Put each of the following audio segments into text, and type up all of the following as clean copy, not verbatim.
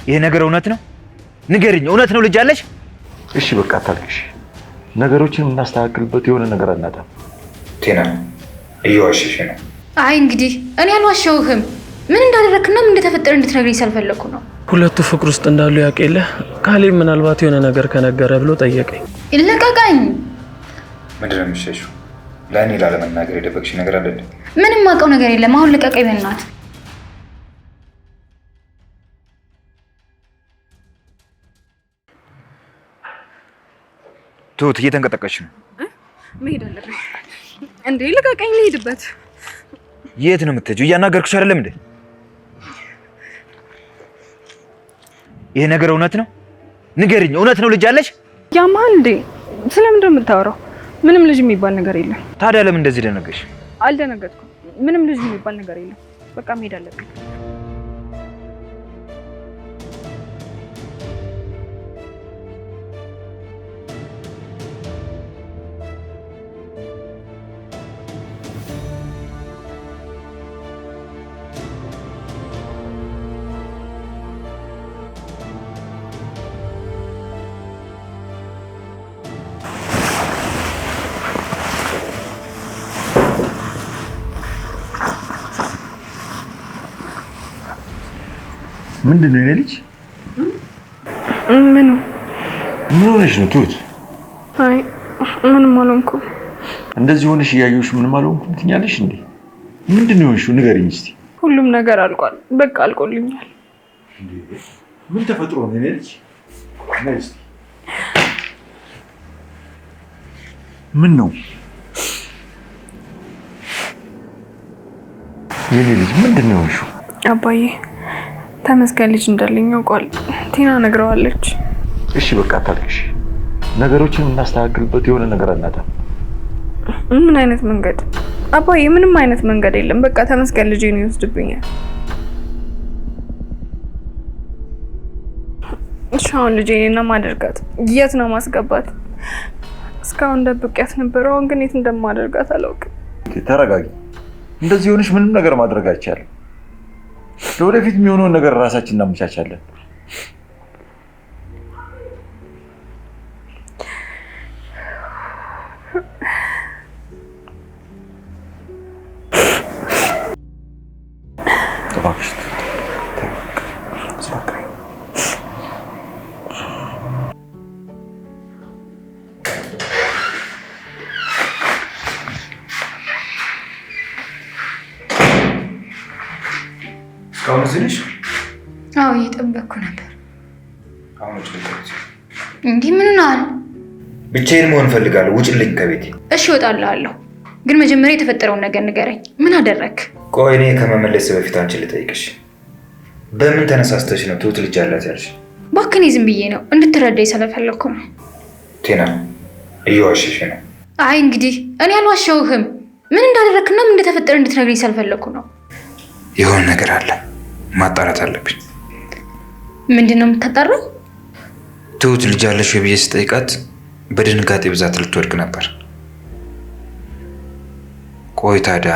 ይሄ ነገር እውነት ነው? ንገሪኝ፣ እውነት ነው ልጅ አለሽ? እሺ በቃ አታልቅሽ። ነገሮችን እናስተካክልበት የሆነ ነገር አናጣም። ቴና እየዋሸሽ ነው። አይ እንግዲህ እኔ አልዋሸሁህም። ምን እንዳደረክና ምን እንደተፈጠረ እንድትነግረኝ ሳልፈለኩ ነው። ሁለቱ ፍቅር ውስጥ እንዳሉ ያውቀለ ካሌብ ምናልባት የሆነ ነገር ከነገረ ብሎ ጠየቀኝ። ይለቀቀኝ። ምንድን ነው የምትሸሺው? ለእኔ ላለመናገር የደበቅሽ ነገር አለ? ምንም የማውቀው ነገር የለም። አሁን ልቀቀኝ በእናትህ። ትሁት እየተንቀጠቀሽ ነው። መሄድ አለብኝ እንዴ? ልቀቀኝ ልሄድበት። የት ነው የምትሄጂው? እያናገርኩሽ አይደለም እንዴ? ይሄ ነገር እውነት ነው? ንገሪኝ፣ እውነት ነው ልጅ አለሽ? ያማል እንዴ? ስለምን እንደምታወራው? ምንም ልጅ የሚባል ነገር የለም። ታዲያ ለምን እንደዚህ ደነገሽ? አልደነገጥኩም። ምንም ልጅ የሚባል ነገር የለም። በቃ መሄድ አለብኝ። ምንድን ነው የኔ ልጅ? ምን ሆነሽ ነው ትሁት? አይ ምንም አልሆንኩም። እንደዚህ ሆነሽ እያየሁሽ ምንም አልሆንኩም ትኛለሽ እንዴ? ምንድን ነው የሆንሽው? ንገሪኝ እስኪ። ሁሉም ነገር አልቋል። በቃ አልቆልኛል። ምን ተፈጥሮ ነው የኔ ልጅ? ነይ እስኪ። ምን ነው የኔ ልጅ? ምንድን ነው የሆንሽው? አባዬ ተመስገን ልጅ እንዳለኝ ያውቃል። ቴና ነግረዋለች። እሺ በቃ አታልቅሽ። ነገሮችን እናስተካክልበት የሆነ ነገር አናጣም። ምን አይነት መንገድ? አባዬ ምንም አይነት መንገድ የለም። በቃ ተመስገን ልጄን ይወስድብኛል። እሺ አሁን ልጄን ማደርጋት የት ነው ማስገባት? እስካሁን ደብቄያት ነበር። አሁን ግን የት እንደማደርጋት አላውቅም። ተረጋጊ። እንደዚህ ሆነሽ ምንም ነገር ማድረግ አይቻልም። ለወደፊት የሚሆነውን ነገር ራሳችን እናመቻቻለን። እስካሁን እዚህ ነሽ? አዎ እየጠበቅኩ ነበር። አሁን ውጭ ልትወጪ? እንዲህ ምን ሆነሃል? ብቻዬን መሆን እፈልጋለሁ። ውጭልኝ ከቤቴ። እሺ እወጣልሃለሁ፣ ግን መጀመሪያ የተፈጠረውን ነገር ንገረኝ። ምን አደረክ? ቆይ እኔ ከመመለስ በፊት አንቺን ልጠይቅሽ። በምን ተነሳስተሽ ነው ትሁት ልጅ አላት ያልሽ? እባክህ እኔ ዝም ብዬ ነው እንድትረዳኝ ስለፈለኩ ነው። ቴና እየዋሸሽ ነው። አይ እንግዲህ እኔ አልዋሸሁህም። ምን እንዳደረክና ምን እንደተፈጠረ እንድትነግረኝ ስለፈለኩ ነው። የሆነ ነገር አለ፣ ማጣራት አለብኝ። ምንድን ነው የምታጣራው? ትሁት ልጅ አለሽ ወይ ብዬ ስጠይቃት በድንጋጤ ብዛት ልትወድቅ ነበር። ቆይ ታዲያ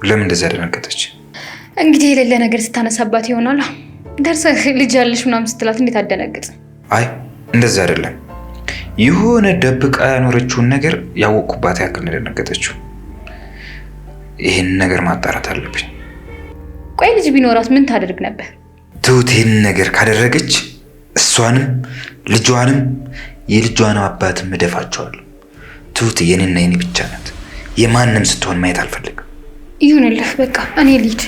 ለምን እንደዛ ደነገጠች? እንግዲህ የሌለ ነገር ስታነሳባት ይሆናል። ደርሰህ ልጅ አለሽ ምናምን ስትላት እንዴት አደነግጥ? አይ እንደዛ አይደለም። የሆነ ደብቃ ያኖረችውን ነገር ያወቅኩባት ያክል እንደደነገጠችው። ይህን ነገር ማጣራት አለብኝ። ቆይ ልጅ ቢኖራት ምን ታደርግ ነበር? ትሁት ይህን ነገር ካደረገች እሷንም ልጇንም የልጇን አባትም እደፋቸዋለሁ። ትሁት የኔና የኔ ብቻ ናት። የማንም ስትሆን ማየት አልፈልግም። ይሁንልህ፣ በቃ እኔ ልሂድ።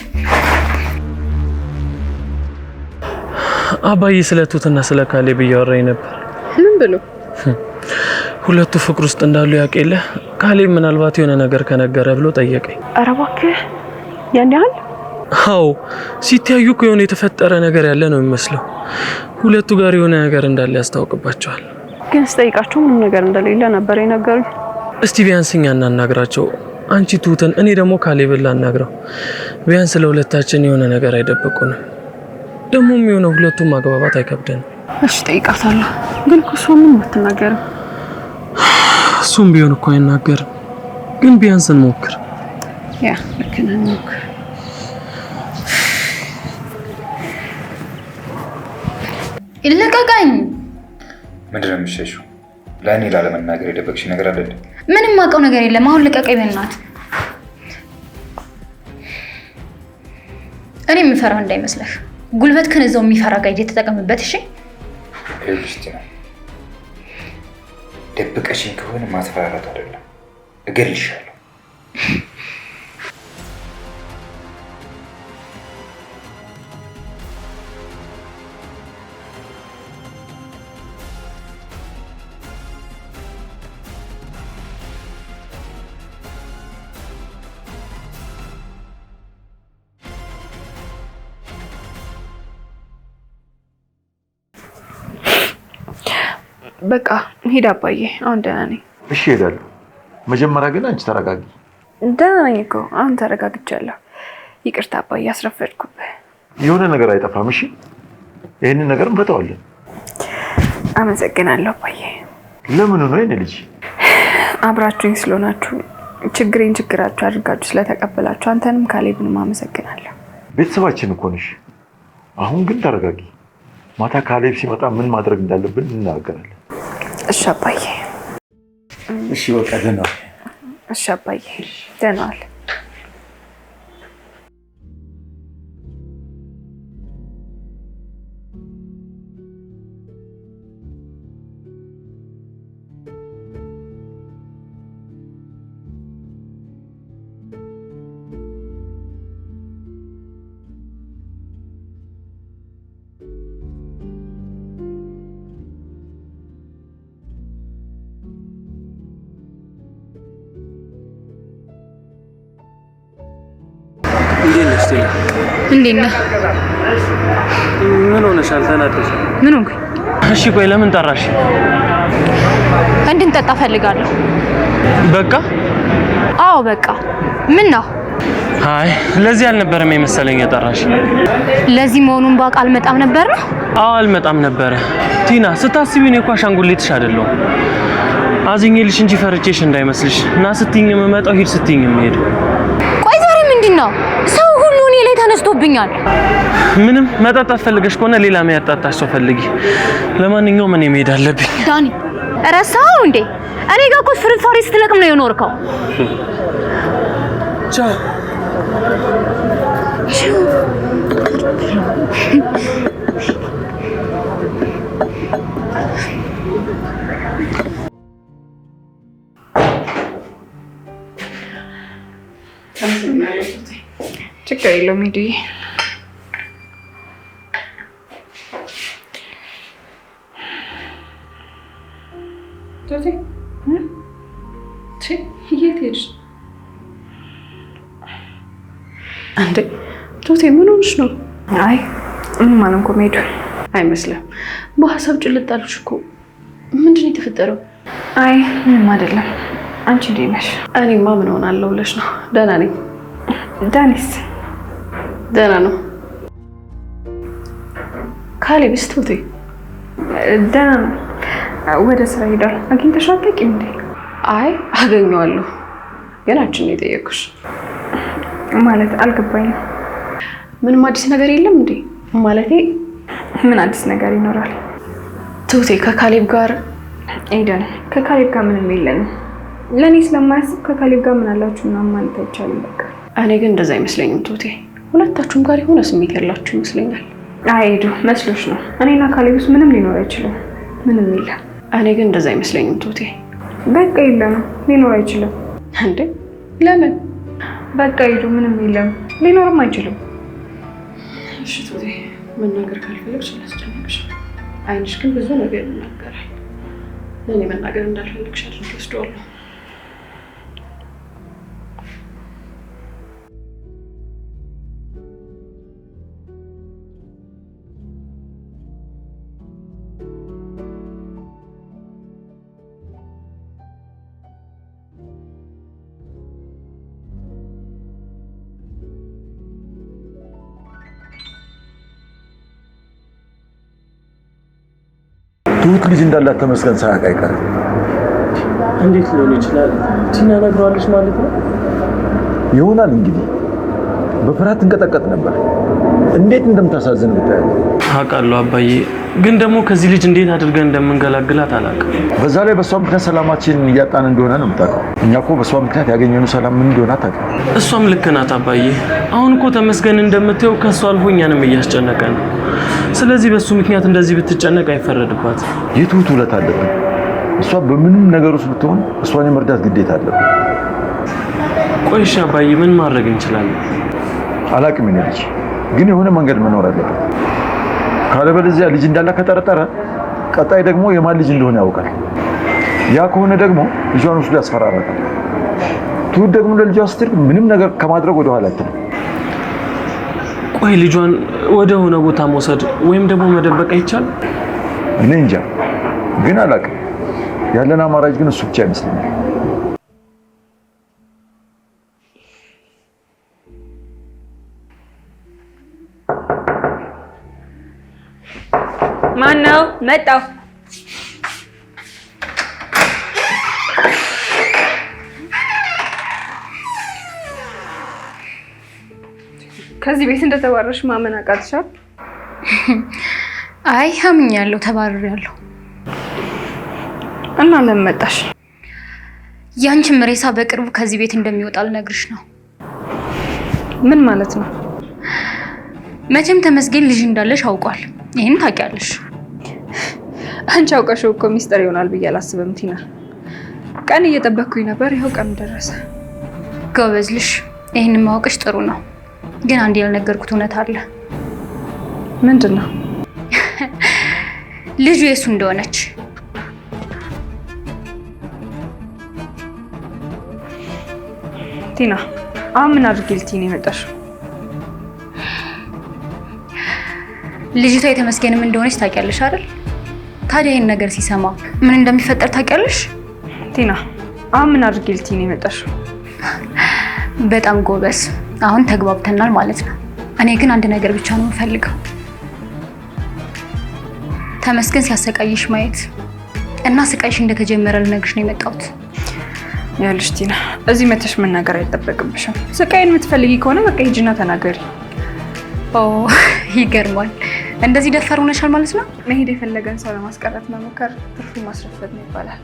አባዬ ስለ ትሁትና ስለ ካሌብ እያወራኝ ነበር። ምን ብሎ? ሁለቱ ፍቅር ውስጥ እንዳሉ ያውቀለ ካሌብ ምናልባት የሆነ ነገር ከነገረ ብሎ ጠየቀኝ። ኧረ እባክህ ያን ያህል? አዎ ሲታዩ እኮ የሆነ የተፈጠረ ነገር ያለ ነው የሚመስለው። ሁለቱ ጋር የሆነ ነገር እንዳለ ያስታውቅባቸዋል። ግን ስጠይቃቸው ምንም ነገር እንደሌለ ነበር የነገሩኝ። እስቲ ቢያንስ እኛ እናናግራቸው፣ አንቺ ትሁትን፣ እኔ ደግሞ ካሌብን ላናግረው። ቢያንስ ለሁለታችን የሆነ ነገር አይደብቁንም። ደግሞ የሚሆነው ሁለቱም ማግባባት አይከብደንም። እሺ ጠይቃታለሁ። ግን እኮ እሷ ምንም አትናገርም። እሱም ቢሆን እኮ አይናገርም። ግን ቢያንስ እንሞክር። ያ ልክ ነህ፣ እንሞክር። ልቀቀኝ። ምንድን ነው የምትሸሺው? ለእኔ ላለመናገር የደበቅሽ ነገር አለ? ምንም የማውቀው ነገር የለም። አሁን ልቀቀኝ በእናትህ። እኔ የምፈራው እንዳይመስልህ። ጉልበትህን እዛው የሚፈራ ጋር እየተጠቀምበት። እሺ ቲና፣ ደብቀሽኝ ከሆነ ማስፈራራት አይደለም፣ እገልሻለሁ። በቃ ሂድ አባዬ፣ አሁን ደህና ነኝ። እሺ እሄዳለሁ። መጀመሪያ ግን አንቺ ተረጋጊ። ደህና ነኝ እኮ አሁን ተረጋግቻለሁ። ይቅርታ አባዬ አስረፈድኩብህ። የሆነ ነገር አይጠፋም። እሺ ይሄንን ነገር እንፈታዋለን። አመሰግናለሁ አባዬ። ለምን ነው የኔ ልጅ? አብራችሁኝ ስለሆናችሁ ችግሬን ችግራችሁ አድርጋችሁ ስለተቀበላችሁ አንተንም ካሌብንም አመሰግናለሁ። ቤተሰባችን እኮ ነሽ። አሁን ግን ተረጋጊ። ማታ ካሌብ ሲመጣ ምን ማድረግ እንዳለብን እንናገራለን። እሺ አባዬ። እሺ በቃ ደህና ዋል። እሺ አባዬ ደህና ዋል። እንዴት ነህ? ምን ሆነሻል? ተናደሻል? ምን ሆንኩኝ? እሺ ቆይ ለምን ጠራሽ? እንድንጠጣ ፈልጋለሁ። በቃ? አዎ በቃ። ምን ነው? አይ ለዚህ አልነበረም የመሰለኝ የጠራሽ። ለዚህ መሆኑን ባውቅ አልመጣም ነበር ነው? አዎ አልመጣም ነበረ። ቲና ስታስቢው እኔ እኮ አሻንጉሊትሽ አይደለሁም። አዝኜልሽ እንጂ ፈርቼሽ እንዳይመስልሽ። እና ስትይኝ የምመጣው ሂድ ስትይኝ የምሄደው። ቆይ ዛሬ ምንድን ነው? ሰው ሁሉ እኔ ላይ ተነስቶብኛል። ምንም መጠጣት ፈልገሽ ከሆነ ሌላ የሚያጣጣሽ ሰው ፈልጊ። ለማንኛውም እኔ መሄድ አለብኝ። ዳኒ ረሳኸው እንዴ? እኔ ጋር እኮ ፍርፋሪ ስትለቅም ነው የኖርከው። ቻው። ችግር የለውም ሂዱዬ። የት ሄድሽ እንዴ? ቶቴ ምን ሆንሽ ነው? አይ ምንም አልሆንኩም። ሄዱ አይመስልም። በሀሳብ ጭልጥ አልሽ እኮ። ምንድን ነው የተፈጠረው? አይ ምንም አይደለም። አንቺ እንዴት ነሽ? እኔማ ምን ሆናለሁ ብለሽ ነው? ደህና ነኝ። ዳኒስ ደህና ነው። ካሌብስ? ቶቴ ደህና ነው። ወደ ስራ ሄዷል። አግኝተሽው አታውቂም እንዴ? አይ አገኘዋለሁ፣ ግን አንቺን ነው የጠየኩሽ። ማለት አልገባኝም። ምንም አዲስ ነገር የለም እንዴ? ማለቴ ምን አዲስ ነገር ይኖራል? ቶቴ ከካሌብ ጋር ኤደን፣ ከካሌብ ጋር ምንም የለንም። ለእኔ ስለማያስብ ከካሌብ ጋር ምን አላችሁ ምናምን ማለት አይቻልም። በቃ እኔ ግን እንደዛ አይመስለኝም ቶቴ። ሁለታችሁም ጋር የሆነ ስሜት ያላችሁ ይመስለኛል። አይ ሄዱ መስሎሽ ነው? እኔና ካሌብ ውስጥ ምንም ሊኖር አይችልም። ምንም የለም። እኔ ግን እንደዛ አይመስለኝም ቶቴ። በቃ የለም፣ ሊኖር አይችልም። እንዴ ለምን? በቃ ሄዱ፣ ምንም የለም፣ ሊኖርም አይችልም። እሺ ቶቴ፣ መናገር ካልፈለግሽ አላስጨነቅሽ። አይንሽ ግን ብዙ ነገር ይናገራል። ለእኔ መናገር እንዳልፈልግሽ አድርጌ ወስደዋለሁ። ትሁት ልጅ እንዳላት ተመስገን ሳያውቅ አይቀርም። እንዴት ሊሆን ይችላል? ቲና ነግሯለች ማለት ነው? ይሆናል እንግዲህ። በፍርሃት እንቀጠቀጥ ነበር። እንዴት እንደምታሳዝን ብታያት። አውቃለሁ አባዬ፣ ግን ደግሞ ከዚህ ልጅ እንዴት አድርገን እንደምንገላግላት አላውቅም። በዛ ላይ በሷ ምክንያት ሰላማችንን እያጣን እንደሆነ ነው የምታውቀው። እኛ እኮ በሷ ምክንያት ያገኘነው ሰላም ምን እንደሆነ አታውቅም። እሷም ልክ ናት አባዬ። አሁን እኮ ተመስገን እንደምታየው ከሷ አልፎ እኛንም እያስጨነቀ ነው። ስለዚህ በሱ ምክንያት እንደዚህ ብትጨነቅ አይፈረድባት። የትሁት ውለት አለብን። እሷ በምንም ነገር ውስጥ ብትሆን እሷን የመርዳት ግዴታ አለብን። ቆይ እሺ አባዬ ምን ማድረግ እንችላለን? አላውቅም የኔ ልጅ፣ ግን የሆነ መንገድ መኖር አለበት። ካለበለዚያ ልጅ እንዳለ ከጠረጠረ ቀጣይ ደግሞ የማን ልጅ እንደሆነ ያውቃል። ያ ከሆነ ደግሞ ልጇን ወስዶ ያስፈራራታል። ትሁት ደግሞ ለልጇ ስትል ምንም ነገር ከማድረግ ወደ ኋላ አትልም። ቆይ ልጇን ወደ ሆነ ቦታ መውሰድ ወይም ደግሞ መደበቅ አይቻልም? እኔ እንጃ፣ ግን አላውቅም። ያለን አማራጭ ግን እሱ ብቻ ይመስለኛል። ማን ነው? መጣሁ። ከዚህ ቤት እንደተባረርሽ ማመን አቃትሻል? አይ አምኛለሁ፣ ተባርሬያለሁ። እና ለምን መጣሽ? ያንቺም ሬሳ በቅርቡ ከዚህ ቤት እንደሚወጣ ልነግርሽ ነው። ምን ማለት ነው? መቼም ተመስገን ልጅ እንዳለሽ አውቋል። ይሄን ታውቂያለሽ። አንቺ አውቀሽው እኮ ሚስጥር ይሆናል ብዬ አላስብም ቲና። ቀን እየጠበቅኩኝ ነበር፣ ይኸው ቀን ደረሰ። ጎበዝ ልጅ። ይሄን ማወቅሽ ጥሩ ነው። ግን አንድ ያልነገርኩት እውነት አለ። ምንድን ነው? ልጁ የሱ እንደሆነች። ቲና አሁን ምን አድርጌ ልትይ ነው የመጣሽው? ልጅቷ የተመስገንም እንደሆነች ታውቂያለሽ አይደል? ታዲያ ይሄን ነገር ሲሰማ ምን እንደሚፈጠር ታውቂያለሽ? ቲና አሁን ምን አድርጌ ልትይ ነው የመጣሽው? በጣም ጎበዝ። አሁን ተግባብተናል ማለት ነው። እኔ ግን አንድ ነገር ብቻ ነው የምፈልገው፣ ተመስገን ሲያሰቃይሽ ማየት እና ስቃይሽ እንደተጀመረ ልነግርሽ ነው የመጣሁት። ያልሽ ቲና እዚህ መተሽ መናገር አይጠበቅብሽም። ስቃይን የምትፈልጊ ከሆነ በቃ ሂጂና ተናገሪ። ኦ ይገርማል። እንደዚህ ደፋር ሆነሻል ማለት ነው። መሄድ የፈለገን ሰው ለማስቀረት መሞከር ትርፉ ማስረፈድ ነው ይባላል።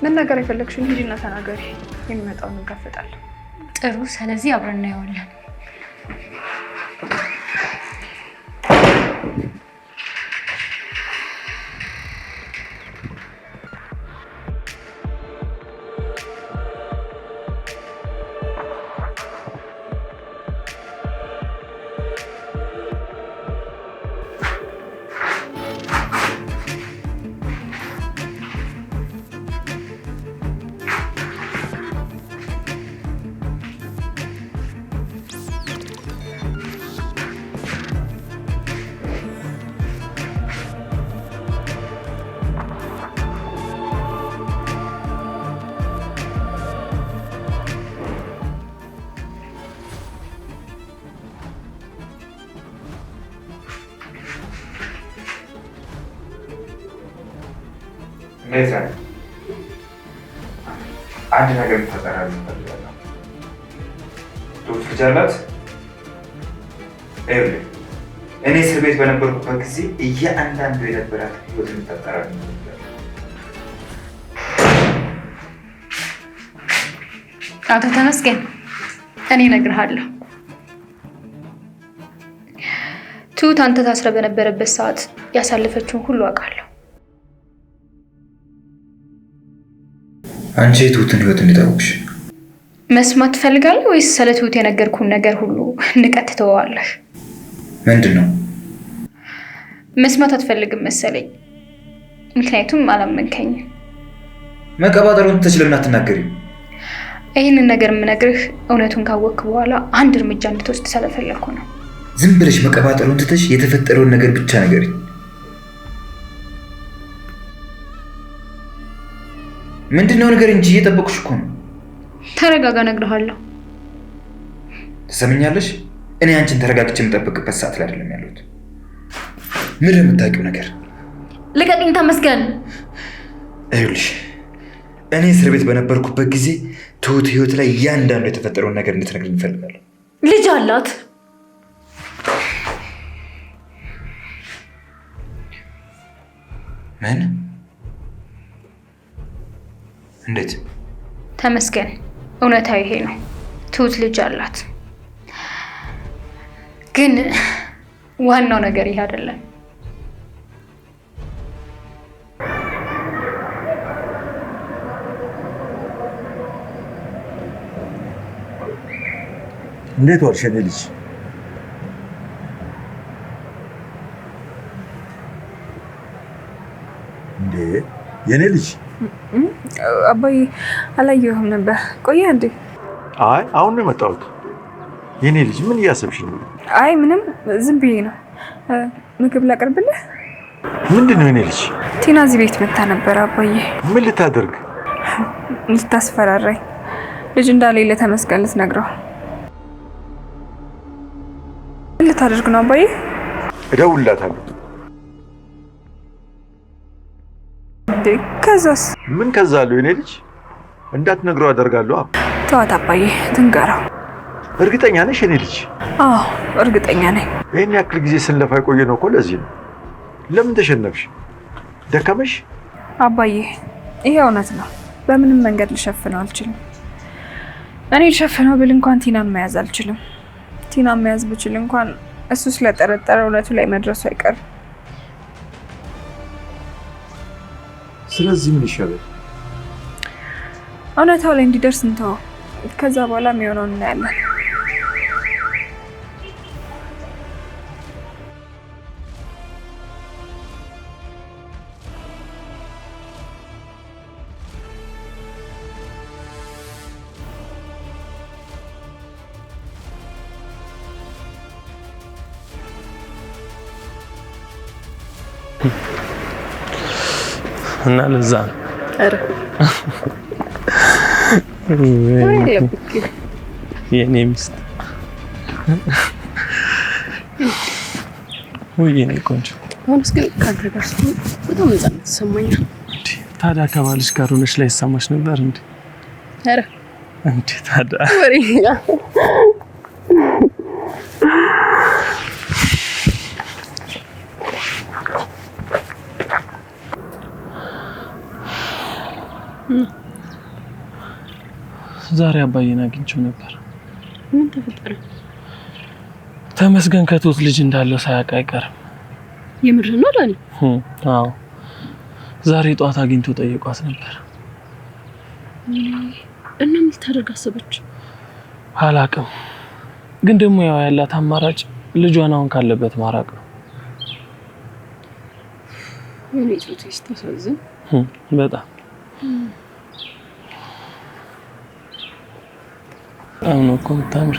መናገር የፈለግሽውን ሂጂና ተናገሪ። የሚመጣውን እንጋፈጣለን። ጥሩ። ስለዚህ አብረን እናየዋለን። እንዴት ነው? አንድ ነገር ተፈጠራል እንፈልጋለን። ትሁት ልጅ አላት? ይኸውልህ እኔ እስር ቤት በነበርኩበት ጊዜ እያንዳንዱ የነበራት ህይወት እንፈጠራል እንፈልጋለን። አቶ ተመስገን እኔ እነግርሃለሁ። ትሁት አንተ ታስረ በነበረበት ሰዓት ያሳለፈችውን ሁሉ አውቃለሁ። አንቺ የትሁትን ህይወት እንድታውቅሽ መስማት ትፈልጋለህ ወይስ ስለ ትሁት የነገርኩህን ነገር ሁሉ ንቀት ትተዋለህ? ምንድን ነው? መስማት አትፈልግም መሰለኝ፣ ምክንያቱም አላመንከኝም። መቀባጠሩን ትችል ለምን አትናገሪም? ይህንን ነገር የምነግርህ እውነቱን ካወቅክ በኋላ አንድ እርምጃ እንድትወስድ ስለፈለግኩ ነው። ዝም ብለሽ መቀባጠሩን ትተሽ የተፈጠረውን ነገር ብቻ ንገሪኝ። ምንድነው ነገር እንጂ እየጠበቁሽ እኮ ነው። ተረጋጋ፣ እነግርሃለሁ። ትሰምኛለሽ? እኔ አንቺን ተረጋግቼ የምጠብቅበት ሰዓት ላይ አይደለም ያለሁት። ምን የምታውቂው ነገር? ልቀቅኝ ተመስገን። ይኸውልሽ እኔ እስር ቤት በነበርኩበት ጊዜ ትሁት ህይወት ላይ እያንዳንዱ የተፈጠረውን ነገር እንድትነግሪኝ እፈልጋለሁ። ልጅ አላት። ምን? እንዴት? ተመስገን፣ እውነታው ይሄ ነው። ትሁት ልጅ አላት። ግን ዋናው ነገር ይሄ አይደለም። እንዴት ዋልሽ የኔ ልጅ? እንዴ የኔ ልጅ። አባዬ አላየሁም ነበር። ቆየህ እንዴ? አይ አሁን ነው የመጣሁት። የኔ ልጅ ምን እያሰብሽ ነው? አይ ምንም፣ ዝም ብዬ ነው። ምግብ ላቅርብልህ? ምንድን ነው የኔ ልጅ? ቲና እዚህ ቤት መታ ነበር አባዬ። ምን ልታደርግ? ልታስፈራራኝ። ልጅ እንዳሌለ ተመስገን ልትነግረው። ምን ልታደርግ ነው አባዬ? እደውልላታለሁ። እንዴ ከዛስ? ምን ከዛ አለው የኔ ልጅ? እንዳትነግረው አደርጋለሁ። ተዋት አባዬ፣ ትንገረው። እርግጠኛ ነሽ የኔ ልጅ? አዎ እርግጠኛ ነኝ። ይህን ያክል ጊዜ ስንለፋ የቆየ ነው እኮ ለዚህ ነው። ለምን ተሸነፍሽ? ደከመሽ? አባዬ ይሄ እውነት ነው። በምንም መንገድ ልሸፍነው አልችልም። እኔ ልሸፍነው ብል እንኳን ቲናን መያዝ አልችልም። ቲናን መያዝ ብችል እንኳን እሱ ስለጠረጠረ እውነቱ ላይ መድረሱ አይቀርም። ስለዚህ ምን ይሻላል? እውነታው ላይ እንዲደርስ እንተወው። ከዛ በኋላ የሚሆነውን እናያለን። እና ለዛ ነው የኔ ሚስት ወይ የኔ ቆንጆ አሁንስ ግን ካደረጋሽ በጣም ነፃነት ተሰማኛል። ታዲያ ከባልሽ ጋር ሆነሽ ላይ ሰማሽ ነበር እንዴ? ኧረ እንዴ ታዲያ ወሬኛ ዛሬ አባዬን አግኝቼው ነበር። ምን ተፈጠረ? ተመስገን ከትሁት ልጅ እንዳለው ሳያውቅ አይቀርም። የምር ነው ዳኒ? አዎ ዛሬ ጧት አግኝቶ ጠይቋት ነበር። እና ምን ልታደርግ አሰበች? አላውቅም፣ ግን ደግሞ ያው ያላት አማራጭ ልጇን አሁን ካለበት ማራቅ ነው። እኔ ትሁት ተሳዝን በጣም አሁን እኮ የምታምሪ።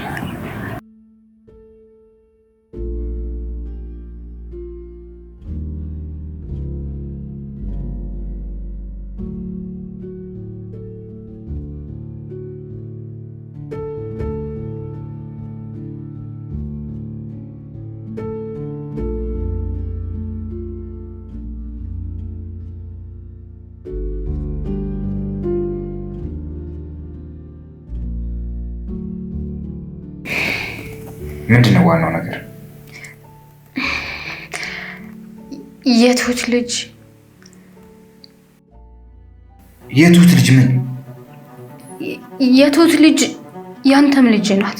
ምንድነው ዋናው ነገር? የትሁት ልጅ ምን? የትሁት ልጅ ያንተም ልጅ ናት።